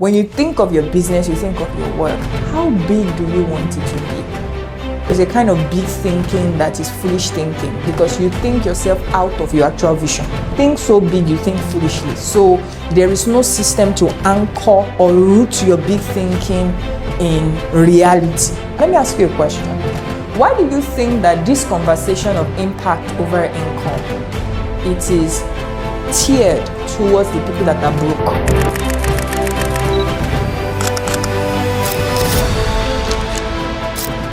When you think of your business, you think of your work. How big do you want it to be? There's a kind of big thinking that is foolish thinking because you think yourself out of your actual vision. Think so big, you think foolishly. So there is no system to anchor or root your big thinking in reality. Let me ask you a question. Why do you think that this conversation of impact over income, it is tiered towards the people that are broke?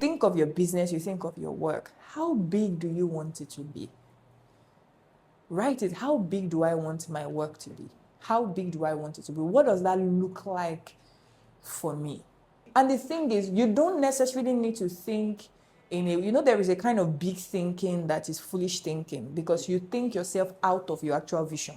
Think of your business, you think of your work. How big do you want it to be? Write it. How big do I want my work to be? How big do I want it to be? What does that look like for me? And the thing is, you don't necessarily need to think there is a kind of big thinking that is foolish thinking because you think yourself out of your actual vision.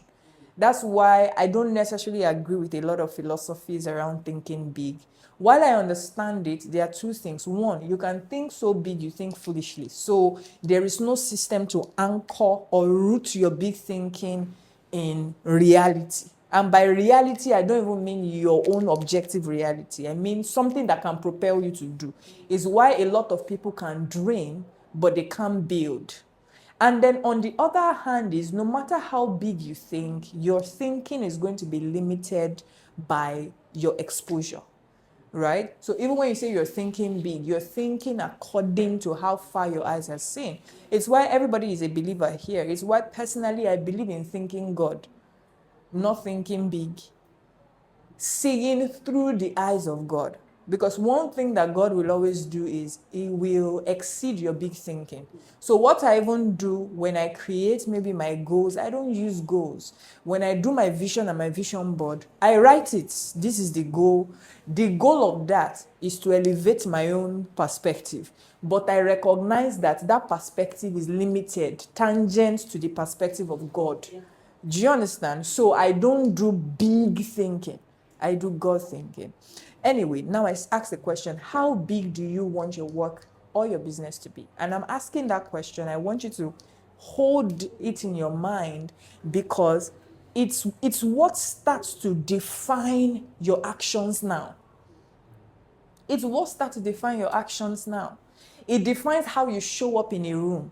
That's why I don't necessarily agree with a lot of philosophies around thinking big. While I understand it, there are two things. One, you can think so big, you think foolishly. So there is no system to anchor or root your big thinking in reality. And by reality, I don't even mean your own objective reality. I mean something that can propel you to do. Is why a lot of people can dream, but they can't build. And then on the other hand is no matter how big you think, your thinking is going to be limited by your exposure, right? So even when you say you're thinking big, you're thinking according to how far your eyes have seen. It's why everybody is a believer here. It's why personally I believe in thinking God, not thinking big. Seeing through the eyes of God. Because one thing that God will always do is He will exceed your big thinking. So what I even do when I create maybe my goals, I don't use goals. When I do my vision and my vision board, I write it. This is the goal. The goal of that is to elevate my own perspective. But I recognize that that perspective is limited, tangent to the perspective of God. Yeah. Do you understand? So I don't do big thinking. I do God thinking. Anyway, now I ask the question, how big do you want your work or your business to be? And I'm asking that question. I want you to hold it in your mind because it's what starts to define your actions now. It's what starts to define your actions now. It defines how you show up in a room.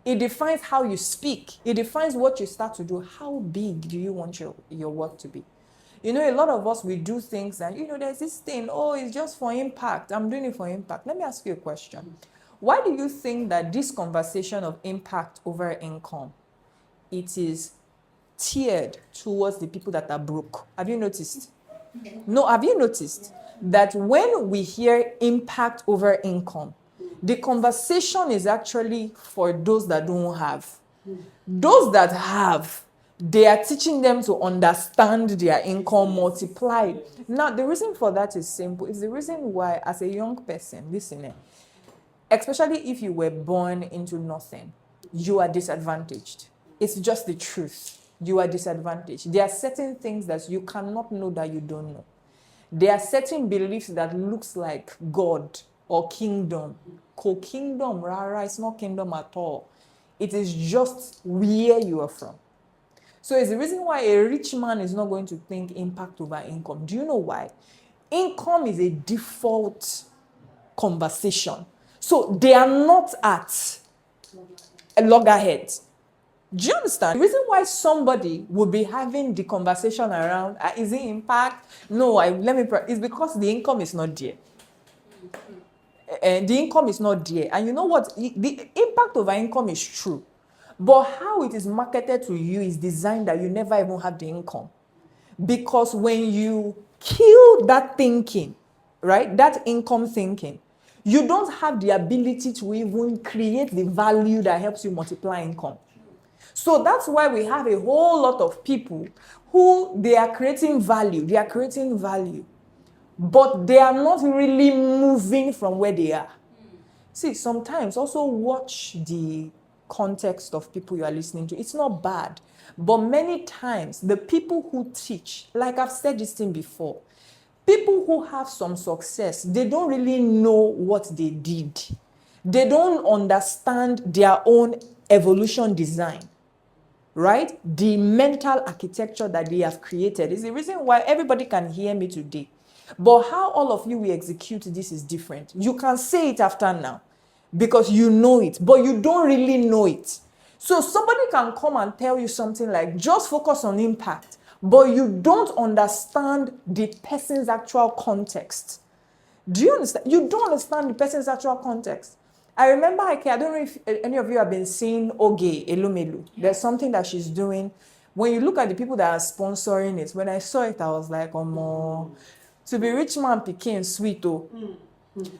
It defines how you speak. It defines what you start to do. How big do you want your work to be? A lot of us, we do things and, there's this thing, it's just for impact. I'm doing it for impact. Let me ask you a question. Why do you think that this conversation of impact over income, it is tiered towards the people that are broke? Have you noticed? No, have you noticed that when we hear impact over income, the conversation is actually for those that don't have. Those that have, they are teaching them to understand their income multiplied. Now, the reason for that is simple. It's the reason why, as a young person, listen, especially if you were born into nothing, you are disadvantaged. It's just the truth. You are disadvantaged. There are certain things that you cannot know that you don't know. There are certain beliefs that looks like God or kingdom. Co-kingdom, rara, it's not kingdom at all. It is just where you are from. So it's the reason why a rich man is not going to think impact over income. Do you know why? Income is a default conversation. So they are not at a loggerheads. Do you understand? The reason why somebody would be having the conversation around, is it impact? No, it's because the income is not there. And the income is not there. And you know what? The impact over income is true. But how it is marketed to you is designed that you never even have the income. Because when you kill that thinking, right, that income thinking, you don't have the ability to even create the value that helps you multiply income. So that's why we have a whole lot of people who they are creating value, but they are not really moving from where they are. See, sometimes also watch the context of people you are listening to. It's not bad, but many times the people who teach, like I've said this thing before, people who have some success, they don't really know what they did. They don't understand their own evolution design. right? The mental architecture that they have created is the reason why everybody can hear me today. But how all of you will execute this is different. You can say it after now because you know it, but you don't really know it. So somebody can come and tell you something like, just focus on impact, but you don't understand the person's actual context. Do you understand? You don't understand the person's actual context. I remember, I don't know if any of you have been seeing Oge Elumelu. There's something that she's doing. When you look at the people that are sponsoring it, when I saw it, I was like, oh, more. To be rich man became sweet, oh.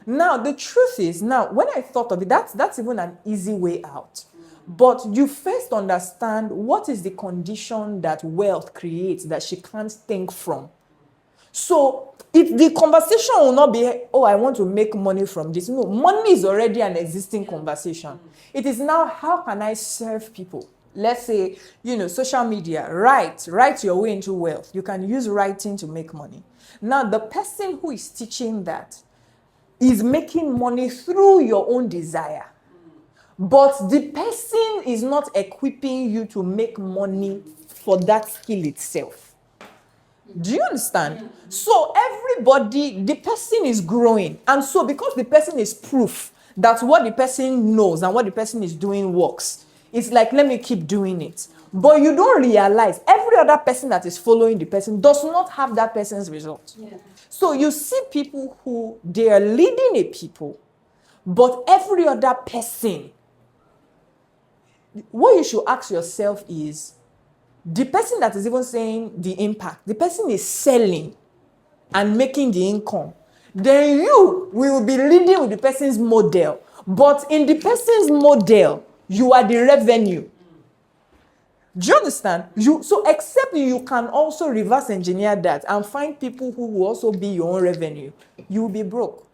Now, the truth is, now, when I thought of it, that's even an easy way out. But you first understand what is the condition that wealth creates that she can't think from. So the conversation will not be, oh, I want to make money from this. No, money is already an existing conversation. It is now, how can I serve people? Let's say, social media, write your way into wealth. You can use writing to make money. Now, the person who is teaching that is making money through your own desire. But the person is not equipping you to make money for that skill itself. Do you understand? So everybody, the person is growing. And so because the person is proof that what the person knows and what the person is doing works, it's like, let me keep doing it. But you don't realize every other person that is following the person does not have that person's result. Yeah. So you see people who, they are leading a people, but every other person, what you should ask yourself is, the person that is even saying the impact, the person is selling and making the income. Then you will be leading with the person's model. But in the person's model, you are the revenue. Do you understand? So except you can also reverse engineer that and find people who will also be your own revenue, you will be broke.